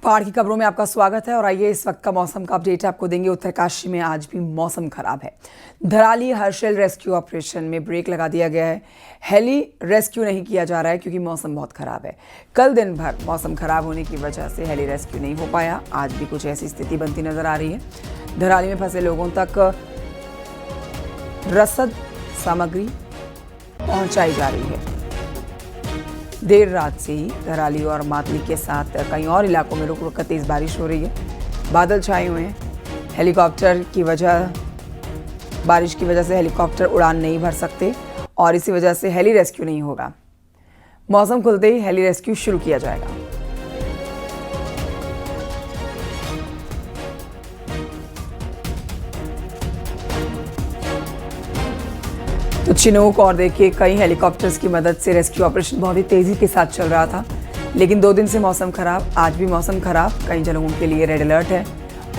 पहाड़ की खबरों में आपका स्वागत है और आइए इस वक्त का मौसम का अपडेट आपको देंगे। उत्तरकाशी में आज भी मौसम खराब है। धराली हर्षिल रेस्क्यू ऑपरेशन में ब्रेक लगा दिया गया है। हेली रेस्क्यू नहीं किया जा रहा है क्योंकि मौसम बहुत खराब है। कल दिन भर मौसम खराब होने की वजह से हेली रेस्क्यू नहीं हो पाया। आज भी कुछ ऐसी स्थिति बनती नजर आ रही है। धराली में फंसे लोगों तक रसद सामग्री पहुंचाई जा रही है। देर रात से ही धराली और मातली के साथ कई और इलाकों में रुक रुक कर तेज बारिश हो रही है। बादल छाए हुए हैं। बारिश की वजह से हेलीकॉप्टर उड़ान नहीं भर सकते और इसी वजह से हेली रेस्क्यू नहीं होगा। मौसम खुलते ही हेली रेस्क्यू शुरू किया जाएगा। तो चिनोक और देखिए कई हेलीकॉप्टर्स की मदद से रेस्क्यू ऑपरेशन बहुत ही तेजी के साथ चल रहा था, लेकिन 2 दिन से मौसम खराब। आज भी मौसम खराब। कई जगहों के लिए रेड अलर्ट है,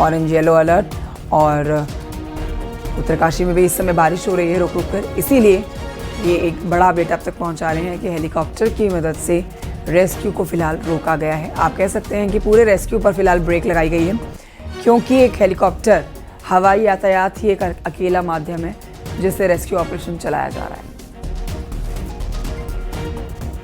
ऑरेंज येलो अलर्ट। और उत्तरकाशी में भी इस समय बारिश हो रही है रुक रुक कर। इसीलिए ये एक बड़ा अपडेट आप तक पहुंचा रहे हैं कि हेलीकॉप्टर की मदद से रेस्क्यू को फिलहाल रोका गया है। आप कह सकते हैं कि पूरे रेस्क्यू पर फिलहाल ब्रेक लगाई गई है, क्योंकि एक हेलीकॉप्टर, हवाई यातायात ही एक अकेला माध्यम है जिससे रेस्क्यू ऑपरेशन चलाया जा रहा है।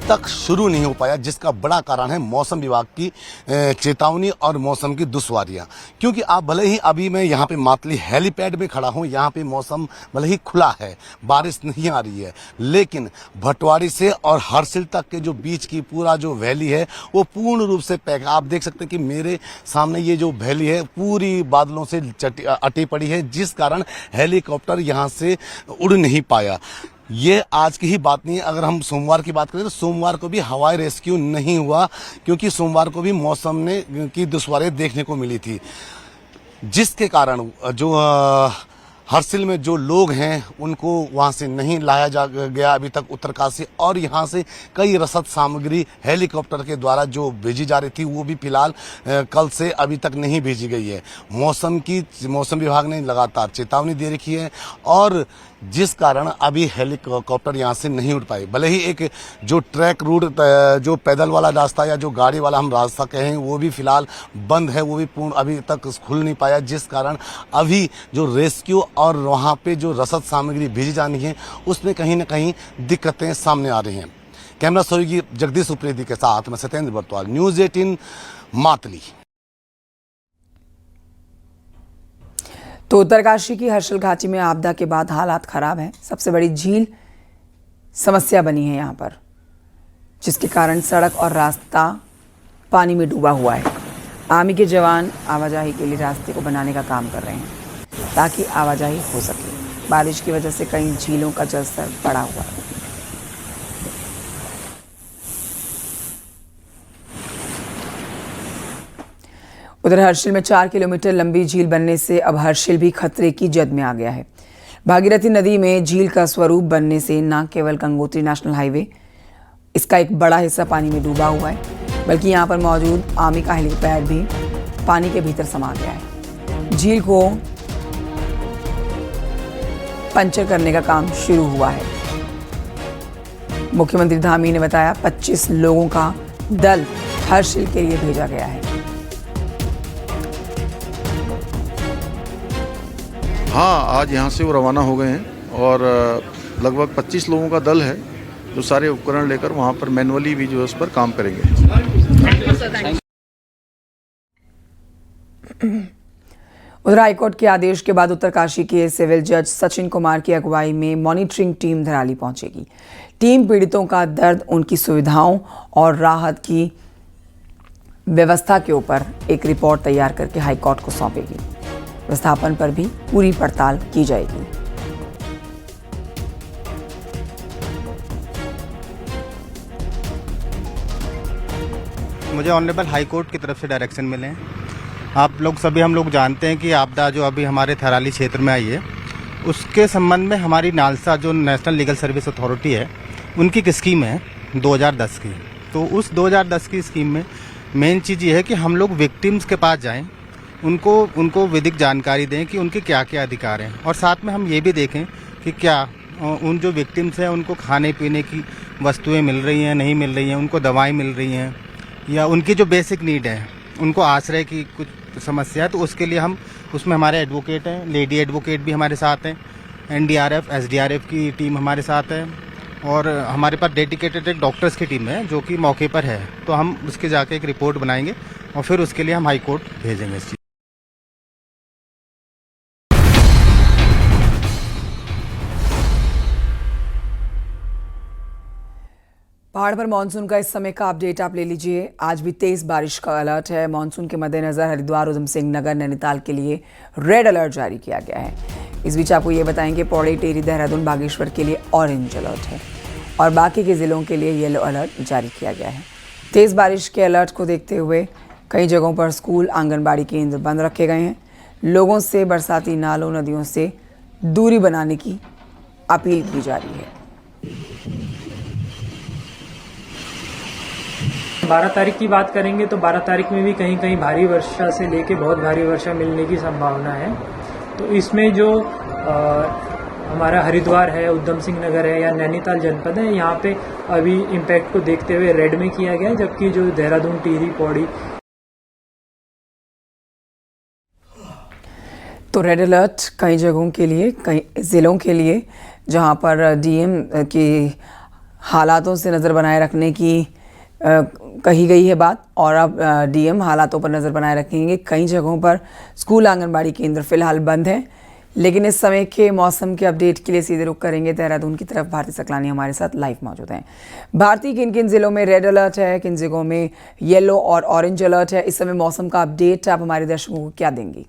तक शुरू नहीं हो पाया, जिसका बड़ा कारण है मौसम विभाग की चेतावनी और मौसम की दुश्वारियां। क्योंकि आप भले ही अभी मैं यहाँ पे मातली हेलीपैड में खड़ा हूँ, यहाँ पे मौसम भले ही खुला है, बारिश नहीं आ रही है, लेकिन भटवाड़ी से और हर्षिल तक के जो बीच की पूरा जो वैली है वो पूर्ण रूप से पैक है। आप देख सकते हैं कि मेरे सामने ये जो वैली है पूरी बादलों से अटी पड़ी है, जिस कारण हेलीकॉप्टर यहाँ से उड़ नहीं पाया। ये आज की ही बात नहीं है। अगर हम सोमवार की बात करें तो सोमवार को भी हवाई रेस्क्यू नहीं हुआ, क्योंकि सोमवार को भी मौसम ने की दुश्वारियां देखने को मिली थी, जिसके कारण जो हर्षिल में जो लोग हैं उनको वहां से नहीं लाया जा गया अभी तक उत्तरकाशी। और यहां से कई रसद सामग्री हेलीकॉप्टर के द्वारा जो भेजी जा रही थी वो भी फिलहाल कल से अभी तक नहीं भेजी गई है। मौसम विभाग ने लगातार चेतावनी दे रखी है और जिस कारण अभी हेलीकॉप्टर यहां से नहीं उड़ पाए। भले ही एक जो ट्रैक रूट, जो पैदल वाला रास्ता या जो गाड़ी वाला हम रास्ता कहें, वो भी फिलहाल बंद है, वो भी पूर्ण अभी तक खुल नहीं पाया, जिस कारण अभी जो रेस्क्यू और वहां पे जो रसद सामग्री भेजी जानी है उसमें कहीं ना कहीं दिक्कतें सामने आ रही हैं। कैमरा सहयोगी जगदीश उप्रेती के साथ मैं सत्येंद्र बरतवाल, न्यूज़ 18 मातली। तो उत्तरकाशी की हर्षिल घाटी में आपदा के बाद हालात खराब हैं। सबसे बड़ी झील समस्या बनी है यहाँ पर, जिसके कारण सड़क और रास्ता पानी में डूबा हुआ है। आर्मी के जवान आवाजाही के लिए रास्ते को बनाने का काम कर रहे हैं ताकि आवाजाही हो सके। बारिश की वजह से कई झीलों का जलस्तर बढ़ा हुआ है। उधर हर्षिल में 4 किलोमीटर लंबी झील बनने से अब हर्षिल भी खतरे की जद में आ गया है। भागीरथी नदी में झील का स्वरूप बनने से न केवल गंगोत्री नेशनल हाईवे, इसका एक बड़ा हिस्सा पानी में डूबा हुआ है, बल्कि यहाँ पर मौजूद आर्मी का हेलीपैड भी पानी के भीतर समा गया है। झील को पंचर करने का काम शुरू हुआ है। मुख्यमंत्री धामी ने बताया 25 लोगों का दल हर्षिल के लिए भेजा गया है। हाँ, आज यहाँ से वो रवाना हो गए हैं और लगभग 25 लोगों का दल है जो सारे उपकरण लेकर वहाँ पर मैनुअली भी जो है उस पर काम करेंगे। उधर हाईकोर्ट के आदेश के बाद उत्तरकाशी के सिविल जज सचिन कुमार की अगुवाई में मॉनिटरिंग टीम धराली पहुंचेगी। टीम पीड़ितों का दर्द, उनकी सुविधाओं और राहत की व्यवस्था के ऊपर एक रिपोर्ट तैयार करके हाईकोर्ट को सौंपेगी। विस्थापन पर भी पूरी पड़ताल की जाएगी। मुझे ऑनरेबल हाई कोर्ट की तरफ से डायरेक्शन मिले हैं। आप लोग सभी हम लोग जानते हैं कि आपदा जो अभी हमारे थराली क्षेत्र में आई है, उसके संबंध में हमारी नालसा जो नेशनल लीगल सर्विस अथॉरिटी है, उनकी एक स्कीम है 2010 की। तो उस 2010 की स्कीम में मेन चीज़ ये है कि हम लोग विक्टिम्स के पास जाएं, उनको विधिक जानकारी दें कि उनके क्या क्या अधिकार हैं, और साथ में हम ये भी देखें कि क्या उन जो विक्टिम्स हैं उनको खाने पीने की वस्तुएं मिल रही हैं, नहीं मिल रही हैं, उनको दवाएं मिल रही हैं, या उनकी जो बेसिक नीड है उनको आश्रय की कुछ समस्या है, तो उसके लिए हम उसमें हमारे एडवोकेट हैं, लेडी एडवोकेट भी हमारे साथ हैं, एनडीआरएफ एसडीआरएफ की टीम हमारे साथ है और हमारे पास डेडिकेटेड एक डॉक्टर्स की टीम है जो कि मौके पर है। तो हम उसके जाके एक रिपोर्ट बनाएंगे और फिर उसके लिए हम हाई कोर्ट भेजेंगे इस चीज़। पहाड़ पर मानसून का इस समय का अपडेट आप ले लीजिए। आज भी तेज बारिश का अलर्ट है। मानसून के मद्देनजर हरिद्वार, उधम सिंह नगर, नैनीताल के लिए रेड अलर्ट जारी किया गया है। इस बीच आपको ये बताएंगे पौड़ी, टिहरी, देहरादून, बागेश्वर के लिए ऑरेंज अलर्ट है और बाकी के जिलों के लिए येलो अलर्ट जारी किया गया है। तेज बारिश के अलर्ट को देखते हुए कई जगहों पर स्कूल, आंगनबाड़ी केंद्र बंद रखे गए हैं। लोगों से बरसाती नालों, नदियों से दूरी बनाने की अपील की जा रही है। 12 तारीख की बात करेंगे तो 12 तारीख में भी कहीं कहीं भारी वर्षा से लेके बहुत भारी वर्षा मिलने की संभावना है। तो इसमें जो हमारा हरिद्वार है, उधम सिंह नगर है या नैनीताल जनपद है, यहाँ पे अभी इम्पैक्ट को देखते हुए रेड में किया गया है, जबकि जो देहरादून, टिहरी, पौड़ी तो रेड अलर्ट कई जगहों के लिए, कई ज़िलों के लिए, जहां पर डीएम की हालातों से नज़र बनाए रखने की कही गई है बात और अब डीएम हालातों पर नज़र बनाए रखेंगे। कई जगहों पर स्कूल, आंगनबाड़ी केंद्र फिलहाल बंद हैं। लेकिन इस समय के मौसम के अपडेट के लिए सीधे रुख करेंगे देहरादून की तरफ। भारती सकलानी हमारे साथ लाइव मौजूद हैं। भारती, किन किन जिलों में रेड अलर्ट है, किन जगहों में येलो और ऑरेंज अलर्ट है? इस समय मौसम का अपडेट आप हमारे दर्शकों को क्या देंगी?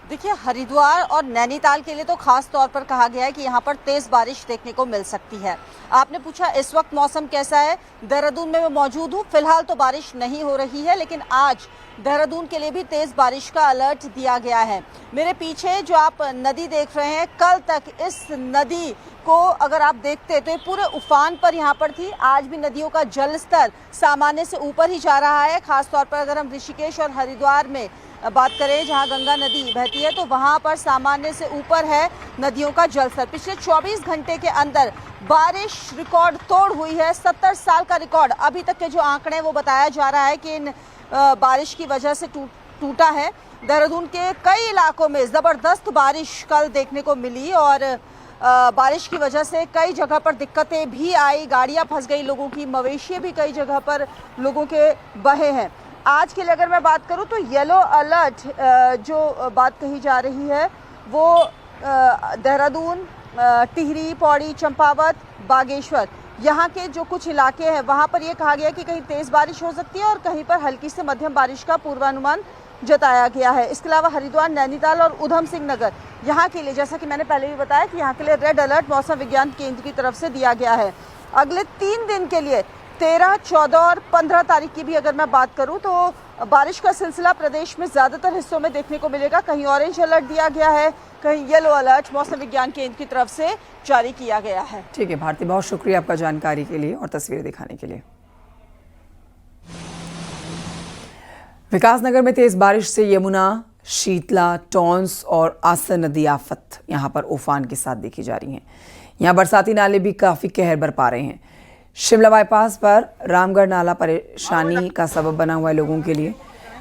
देखिए, हरिद्वार और नैनीताल के लिए तो खास तौर पर कहा गया है कि यहाँ पर तेज बारिश देखने को मिल सकती है। आपने पूछा इस वक्त मौसम कैसा है। देहरादून में मैं मौजूद हूँ। फिलहाल तो बारिश नहीं हो रही है, लेकिन आज देहरादून के लिए भी तेज बारिश का अलर्ट दिया गया है। मेरे पीछे जो आप नदी देख रहे हैं, कल तक इस नदी को अगर आप देखते तो ये पूरे उफान पर यहाँ पर थी। आज भी नदियों का जल स्तर सामान्य से ऊपर ही जा रहा है। खासतौर पर अगर हम ऋषिकेश और हरिद्वार में बात करें, जहां गंगा नदी बहती है, तो वहां पर सामान्य से ऊपर है नदियों का जलस्तर। पिछले 24 घंटे के अंदर बारिश रिकॉर्ड तोड़ हुई है। 70 साल का रिकॉर्ड अभी तक के जो आंकड़े हैं वो बताया जा रहा है कि इन बारिश की वजह से टूटा है। देहरादून के कई इलाकों में ज़बरदस्त बारिश कल देखने को मिली और बारिश की वजह से कई जगह पर दिक्कतें भी आई। गाड़ियाँ फंस गई लोगों की, मवेशी भी कई जगह पर लोगों के बहे हैं। आज के लिए अगर मैं बात करूं तो येलो अलर्ट जो बात कही जा रही है वो देहरादून, टिहरी, पौड़ी, चंपावत, बागेश्वर, यहाँ के जो कुछ इलाके हैं वहाँ पर ये कहा गया कि कहीं तेज़ बारिश हो सकती है और कहीं पर हल्की से मध्यम बारिश का पूर्वानुमान जताया गया है। इसके अलावा हरिद्वार, नैनीताल और उधम सिंह नगर, यहाँ के लिए जैसा कि मैंने पहले भी बताया कि यहाँ के लिए रेड अलर्ट मौसम विज्ञान केंद्र की तरफ से दिया गया है। अगले 3 दिन के लिए 13, 14 और 15 तारीख की भी अगर मैं बात करूं तो बारिश का सिलसिला प्रदेश में ज़्यादातर हिस्सों में देखने को मिलेगा। कहीं ऑरेंज अलर्ट दिया गया है, कहीं येलो अलर्ट मौसम विज्ञान केंद्र की तरफ से जारी किया गया है। ठीक है भारती, बहुत शुक्रिया आपका जानकारी के लिए और तस्वीरें दिखाने के लिए। विकासनगर में तेज बारिश से यमुना, शीतला, टॉन्स और आसन नदी आफत यहाँ पर उफान के साथ देखी जा रही हैं। यहाँ बरसाती नाले भी काफ़ी कहर बरपा रहे हैं। शिमला बाईपास पर रामगढ़ नाला परेशानी का सबब बना हुआ है लोगों के लिए।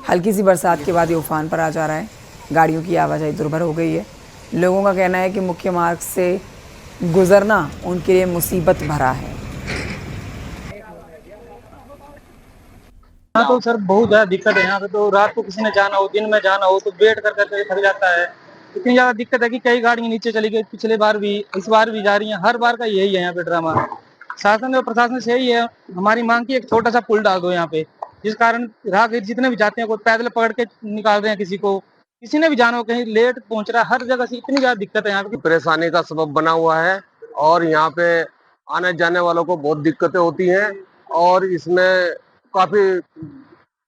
हल्की सी बरसात के बाद ये उफान पर आ जा रहा है। गाड़ियों की आवाजाही दुर्भर हो गई है। लोगों का कहना है कि मुख्य मार्ग से गुजरना उनके लिए मुसीबत भरा है। यहाँ तो सर बहुत ज़्यादा दिक्कत है। यहाँ पे तो रात को किसी ने जाना हो, दिन में जाना हो तो वेट कर करके थक जाता है। इतनी ज़्यादा दिक्कत है कि कई गाड़ियाँ नीचे चली गई, पिछले बार भी, इस बार भी जा रही हैं। हर बार का यही है यहाँ पे ड्रामा। शासन और प्रशासन से यही है, हमारी मांग की एक छोटा सा पुल डाल दो यहाँ पे, जिस कारण राहगीर जितने भी जाते हैं कोई पैदल पकड़ के निकाल रहे हैं, किसी ने भी जाना हो, कहीं लेट पहुंच रहा है। हर जगह से इतनी ज्यादा दिक्कत है यहाँ पे, परेशानी का सबब बना हुआ है और यहाँ पे आने जाने वालों को बहुत दिक्कतें होती हैं और इसमें काफी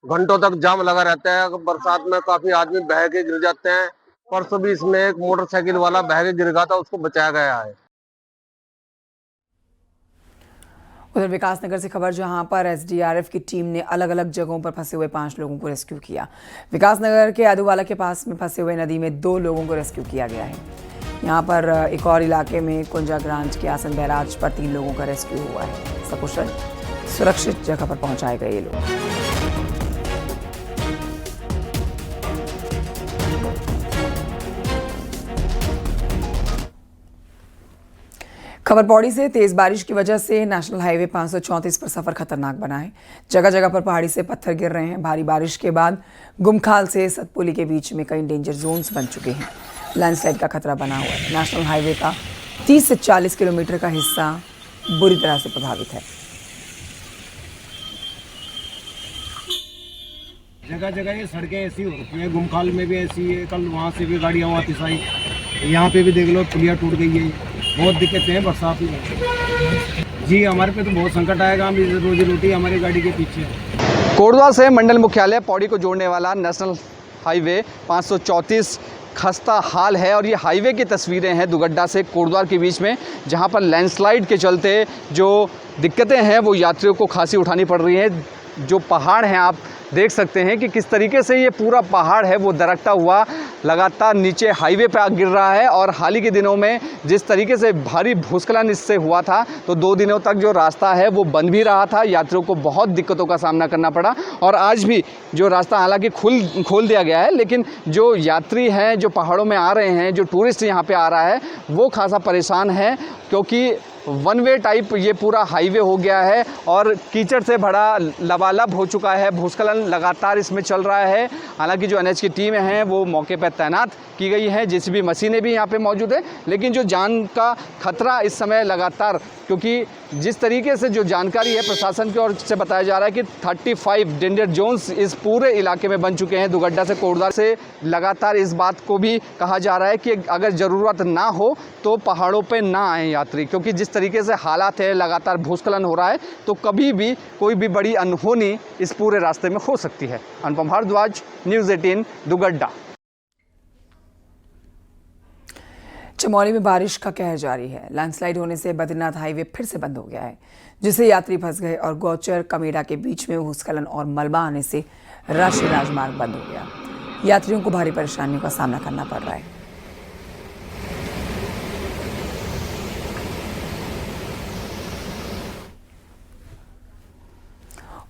घंटों तक जाम लगा रहता है। बरसात में काफी आदमी बह के गिर जाते हैं। परसों भी इसमें एक मोटरसाइकिल वाला बह के गिर गया था, उसको बचाया गया है। उधर विकासनगर से खबर, जहां पर एसडीआरएफ की टीम ने अलग अलग जगहों पर फंसे हुए 5 लोगों को रेस्क्यू किया। विकासनगर के आदूवाला के पास में फंसे हुए नदी में 2 लोगों को रेस्क्यू किया गया है। यहां पर एक और इलाके में कुंजा ग्रांट के आसन बैराज पर 3 लोगों का रेस्क्यू हुआ है। सकुशल सुरक्षित जगह पर पहुंचाए गए ये लोग। खबर पौड़ी से तेज बारिश की वजह से नेशनल हाईवे 534 पर सफर खतरनाक बना है। जगह जगह पर पहाड़ी से पत्थर गिर रहे हैं। भारी बारिश के बाद गुमखाल से सतपुली के बीच में कई डेंजर जोन्स बन चुके हैं। लैंडस्लाइड का खतरा बना हुआ है। नेशनल हाईवे का 30 से 40 किलोमीटर का हिस्सा बुरी तरह से प्रभावित है। जगह जगह ये सड़कें ऐसी हो रखी हैं। गुमखाल में भी ऐसी है, कल वहाँ से भी गाड़ियाँ वापस आई, यहाँ पे भी देख लो पुलिया टूट गई है। बहुत दिक्कतें हैं बरसात में। जी हमारे पे तो बहुत संकट आएगा। हम रोजी रोटी हमारी गाड़ी के पीछे। कोटद्वार से मंडल मुख्यालय पौड़ी को जोड़ने वाला नेशनल हाईवे 534 खस्ता हाल है और ये हाईवे की तस्वीरें हैं दुगड्डा से कोटद्वार के बीच में, जहां पर लैंडस्लाइड के चलते जो दिक्कतें हैं वो यात्रियों को खासी उठानी पड़ रही हैं। जो पहाड़ हैं आप देख सकते हैं कि किस तरीके से ये पूरा पहाड़ है वो दरकता हुआ लगातार नीचे हाईवे पे गिर रहा है। और हाल ही के दिनों में जिस तरीके से भारी भूस्खलन इससे हुआ था तो 2 दिनों तक जो रास्ता है वो बंद भी रहा था। यात्रियों को बहुत दिक्कतों का सामना करना पड़ा और आज भी जो रास्ता हालांकि खोल दिया गया है, लेकिन जो यात्री हैं जो पहाड़ों में आ रहे हैं, जो टूरिस्ट यहाँ पे आ रहा है वो खासा परेशान है, क्योंकि वन वे टाइप ये पूरा हाईवे हो गया है और कीचड़ से भरा लबालब हो चुका है। भूस्खलन लगातार इसमें चल रहा है। हालांकि जो एनएच की टीमें हैं वो मौके पर तैनात की गई हैं, जेसीबी मशीनें भी यहाँ पे मौजूद है, लेकिन जो जान का खतरा इस समय लगातार, क्योंकि जिस तरीके से जो जानकारी है प्रशासन की ओर से बताया जा रहा है कि 35 डेंजर जोन्स इस पूरे इलाके में बन चुके हैं। दुगड्डा से कोटद्वार से लगातार इस बात को भी कहा जा रहा है कि अगर ज़रूरत ना हो तो पहाड़ों पे ना आए यात्री, क्योंकि जिस तरीके से हालात है, लगातार भूस्खलन हो रहा है तो कभी भी कोई भी बड़ी अनहोनी इस पूरे रास्ते में हो सकती है। अनुपम भारद्वाज, न्यूज़ 18 दुगड्डा। चमोली में बारिश का कहर जारी है। लैंडस्लाइड होने से बद्रीनाथ हाईवे फिर से बंद हो गया है, जिससे यात्री फंस गए और गौचर कमेड़ा के बीच में भूस्खलन और मलबा आने से राष्ट्रीय राजमार्ग बंद हो गया। यात्रियों को भारी परेशानियों का सामना करना पड़ रहा है।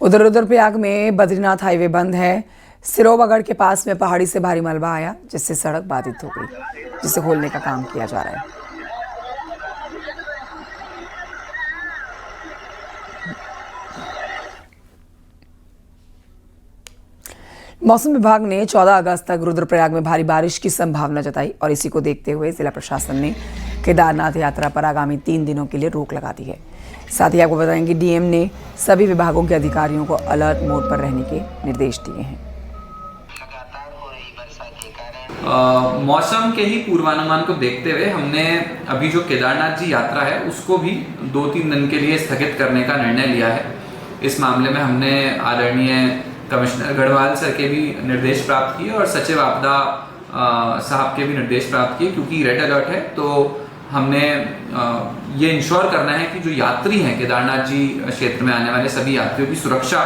उधर रुद्रप्रयाग में बद्रीनाथ हाईवे बंद है। सिरोवागढ़ के पास में पहाड़ी से भारी मलबा आया, जिससे सड़क बाधित हो गई, जिसे खोलने का काम किया जा रहा है। मौसम विभाग ने 14 अगस्त तक रुद्रप्रयाग में भारी बारिश की संभावना जताई और इसी को देखते हुए जिला प्रशासन ने केदारनाथ यात्रा पर आगामी 3 दिनों के लिए रोक लगा दी है। साथ ही आपको बताएंगे डीएम ने सभी विभागों के अधिकारियों को अलर्ट मोड पर रहने के निर्देश दिए हैं। मौसम के ही पूर्वानुमान को देखते हुए हमने अभी जो केदारनाथ जी यात्रा है उसको भी 2-3 दिन के लिए स्थगित करने का निर्णय लिया है। इस मामले में हमने आदरणीय कमिश्नर गढ़वाल सर के भी निर्देश प्राप्त किए और सचिव आपदा साहब के भी निर्देश प्राप्त किए, क्योंकि रेड अलर्ट है तो हमने ये इंश्योर करना है कि जो यात्री हैं केदारनाथ जी क्षेत्र में आने वाले सभी यात्रियों की सुरक्षा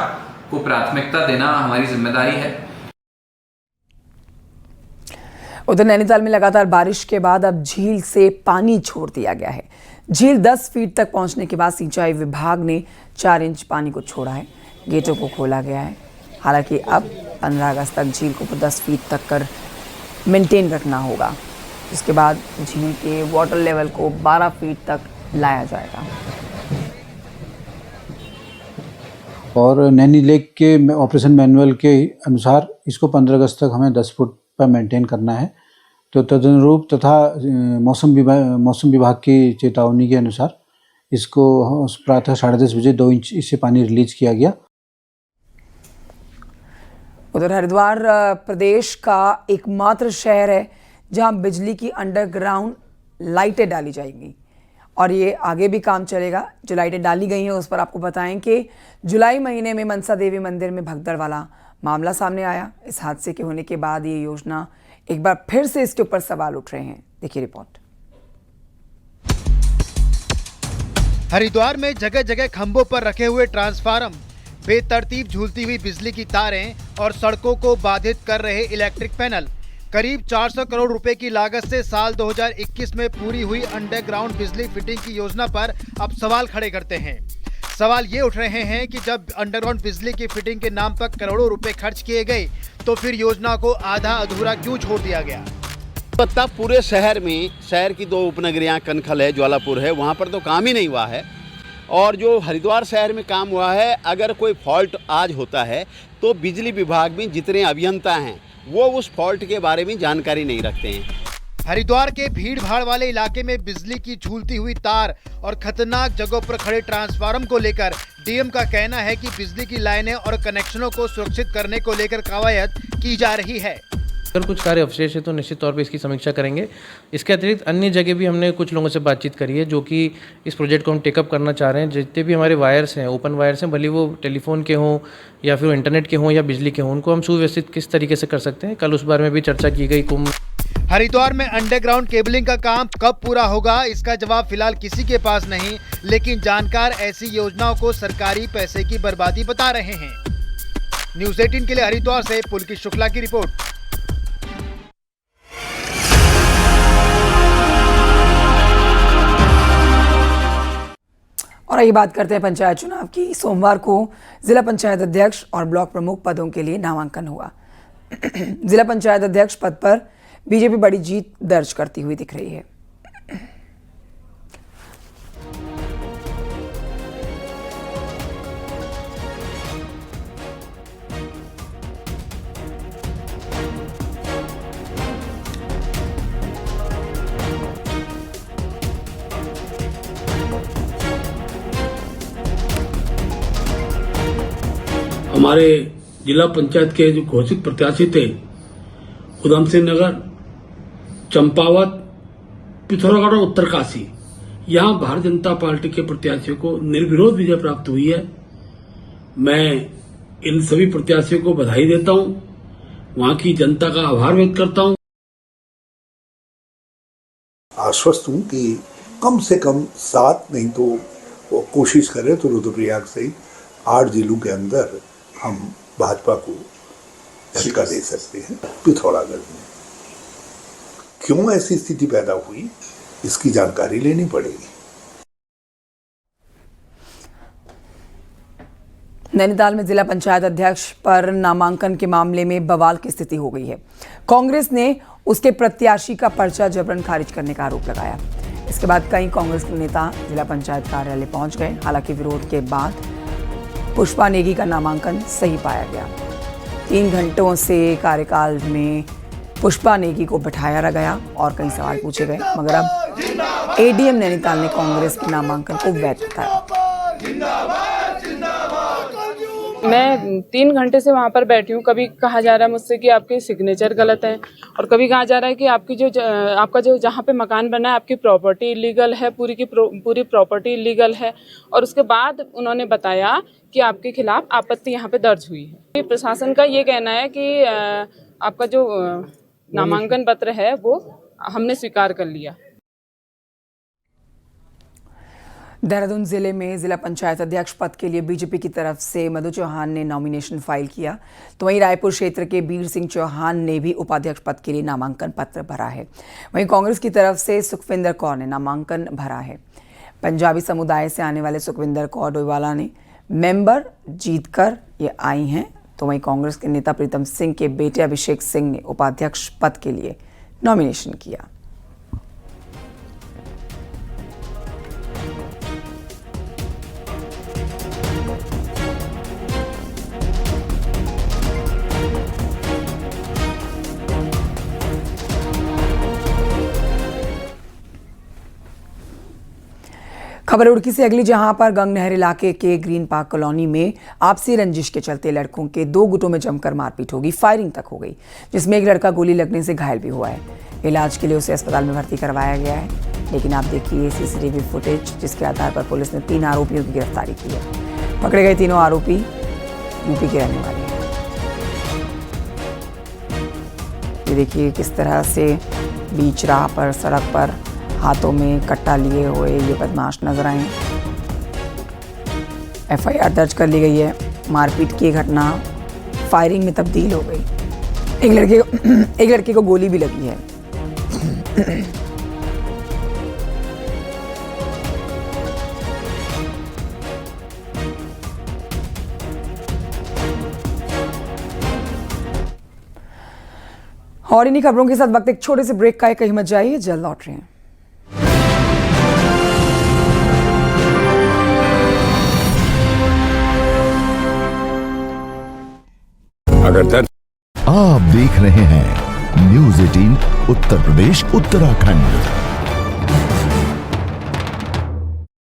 को प्राथमिकता देना हमारी जिम्मेदारी है। उधर नैनीताल में लगातार बारिश के बाद अब झील से पानी छोड़ दिया गया है। झील 10 फीट तक पहुंचने के बाद सिंचाई विभाग ने 4 इंच पानी को छोड़ा है। गेटों को खोला गया है। हालांकि अब 15 अगस्त तक झील को 10 फीट तक कर मेंटेन रखना होगा। इसके बाद झील के वाटर लेवल को 12 फीट तक लाया जाएगा। और नैनी लेक के ऑपरेशन मैनुअल के अनुसार इसको 15 अगस्त तक हमें 10 फुट पर मेंटेन करना है। तो तदनुरूप तथा मौसम विभाग की चेतावनी के अनुसार इसको प्रातः 10:30 बजे 2 इंच इससे पानी रिलीज किया गया। उधर हरिद्वार प्रदेश का एकमात्र शहर है जहां बिजली की अंडरग्राउंड लाइटें डाली जाएंगी और ये आगे भी काम चलेगा। जो लाइटें डाली गई हैं उस पर आपको बताएं कि जुलाई महीने में मनसा देवी मंदिर में भगदड़ वाला मामला सामने आया। इस हादसे के होने के बाद ये योजना एक बार फिर से इसके ऊपर सवाल उठ रहे हैं। देखिए रिपोर्ट। हरिद्वार में जगह जगह खंभों पर रखे हुए ट्रांसफार्मर, बेतरतीब झूलती हुई बिजली की तारें और सड़कों को बाधित कर रहे इलेक्ट्रिक पैनल। करीब 400 करोड़ रुपए की लागत से साल 2021 में पूरी हुई अंडरग्राउंड बिजली फिटिंग की योजना पर अब सवाल खड़े करते हैं। सवाल ये उठ रहे हैं कि जब अंडरग्राउंड बिजली की फिटिंग के नाम पर करोड़ों रुपए खर्च किए गए तो फिर योजना को आधा अधूरा क्यों छोड़ दिया गया। तब पूरे शहर में, शहर की 2 उपनगरियां कनखल है, ज्वालापुर है, वहाँ पर तो काम ही नहीं हुआ है। और जो हरिद्वार शहर में काम हुआ है, अगर कोई फॉल्ट आज होता है तो बिजली विभाग में जितने अभियंता हैं वो उस फॉल्ट के बारे में जानकारी नहीं रखते हैं। हरिद्वार के भीड़ भाड़ वाले इलाके में बिजली की झूलती हुई तार और खतरनाक जगहों पर खड़े ट्रांसफार्मर को लेकर डीएम का कहना है कि बिजली की लाइनें और कनेक्शनों को सुरक्षित करने को लेकर कवायद की जा रही है। अगर कुछ कार्य अवशेष है तो निश्चित तौर पे इसकी समीक्षा करेंगे। इसके अतिरिक्त अन्य जगह भी हमने कुछ लोगों से बातचीत करी है जो कि इस प्रोजेक्ट को हम टेकअप करना चाह रहे हैं। जितने भी हमारे वायर्स हैं, ओपन वायर्स हैं, भले वो टेलीफोन के हों या फिर इंटरनेट के हों या बिजली के हों, उनको हम सुव्यवस्थित किस तरीके से कर सकते हैं। कल उस बारे में भी चर्चा की गई। कुंभ हरिद्वार में अंडरग्राउंड केबलिंग का काम कब पूरा होगा, इसका जवाब फिलहाल किसी के पास नहीं, लेकिन जानकार ऐसी योजनाओं को सरकारी पैसे की बर्बादी बता रहे हैं। न्यूज़ 18 के लिए हरिद्वार से पुलकित शुक्ला की रिपोर्ट। और आइए बात करते हैं पंचायत चुनाव की। सोमवार को जिला पंचायत अध्यक्ष और ब्लॉक प्रमुख पदों के लिए नामांकन हुआ। जिला पंचायत अध्यक्ष पद पर बीजेपी बड़ी जीत दर्ज करती हुई दिख रही है। हमारे जिला पंचायत के जो घोषित प्रत्याशी थे, उधम सिंह नगर, चंपावत, पिथौरागढ़ और उत्तरकाशी, यहां भारतीय जनता पार्टी के प्रत्याशियों को निर्विरोध विजय प्राप्त हुई है। मैं इन सभी प्रत्याशियों को बधाई देता हूं, वहां की जनता का आभार व्यक्त करता हूं। आश्वस्त हूं कि कम से कम 7 नहीं तो कोशिश करें तो रुद्रप्रयाग सहित 8 जिलों के अंदर हम भाजपा को झटका दे सकते हैं। पिथौरागढ़ में क्यों ऐसी स्थिति पैदा हुई, इसकी जानकारी लेनी पड़ेगी। नैनीताल में जिला पंचायत अध्यक्ष पर नामांकन के मामले में बवाल की स्थिति हो गई है। कांग्रेस ने उसके प्रत्याशी का पर्चा जबरन खारिज करने का आरोप लगाया। इसके बाद कई कांग्रेस के नेता जिला पंचायत कार्यालय पहुंच गए। हालांकि विरोध के बाद पुष्पा नेगी का नामांकन सही पाया गया। 3 घंटों से कार्यकाल में पुष्पा नेगी को बिठाया गया और कई सवाल पूछे गए, मगर अब एडीएम नैनीताल ने कांग्रेस के नामांकन को वैध बताया। मैं 3 घंटे से वहाँ पर बैठी हूँ। कभी कहा जा रहा है मुझसे कि आपके सिग्नेचर गलत है और कभी कहा जा रहा है कि आपका जो जहाँ पे मकान बना है आपकी प्रॉपर्टी इलीगल है, पूरी प्रॉपर्टी इलीगल है। और उसके बाद उन्होंने बताया कि आपके खिलाफ आपत्ति यहाँ पे दर्ज हुई है। प्रशासन का ये कहना है कि आपका जो नामांकन पत्र है वो हमने स्वीकार कर लिया। देहरादून जिले में जिला पंचायत अध्यक्ष पद के लिए बीजेपी की तरफ से मधु चौहान ने नॉमिनेशन फाइल किया, तो वहीं रायपुर क्षेत्र के बीर सिंह चौहान ने भी उपाध्यक्ष पद के लिए नामांकन पत्र भरा है। वहीं कांग्रेस की तरफ से सुखविंदर कौर ने नामांकन भरा है। पंजाबी समुदाय से आने वाले सुखविंदर कौर डोईवाला ने मेंबर जीतकर ये आई हैं, तो वहीं कांग्रेस के नेता प्रीतम सिंह के बेटे अभिषेक सिंह ने उपाध्यक्ष पद के लिए नॉमिनेशन किया। खबर रुड़की से अगली, जहां पर गंगनहर इलाके के ग्रीन पार्क कॉलोनी में आपसी रंजिश के चलते लड़कों के 2 गुटों में जमकर मारपीट होगी, फायरिंग तक हो गई, जिसमें एक लड़का गोली लगने से घायल भी हुआ है। इलाज के लिए उसे अस्पताल में भर्ती करवाया गया है। लेकिन आप देखिए सीसीटीवी फुटेज, जिसके आधार पर पुलिस ने 3 आरोपियों की गिरफ्तारी की है। पकड़े गए तीनों आरोपी यूपी के रहने वाले हैं। ये देखिए किस तरह से बीच राह पर, सड़क पर हाथों में कट्टा लिए हुए ये बदमाश नजर आए। एफआईआर दर्ज कर ली गई है। मारपीट की घटना फायरिंग में तब्दील हो गई। एक लड़के को गोली भी लगी है। और इन्हीं खबरों के साथ वक्त एक छोटे से ब्रेक का है, कहीं मत जाइए, जल्द लौट रहे हैं। अगर आप देख रहे हैं न्यूज़ 18 उत्तर प्रदेश उत्तराखंड।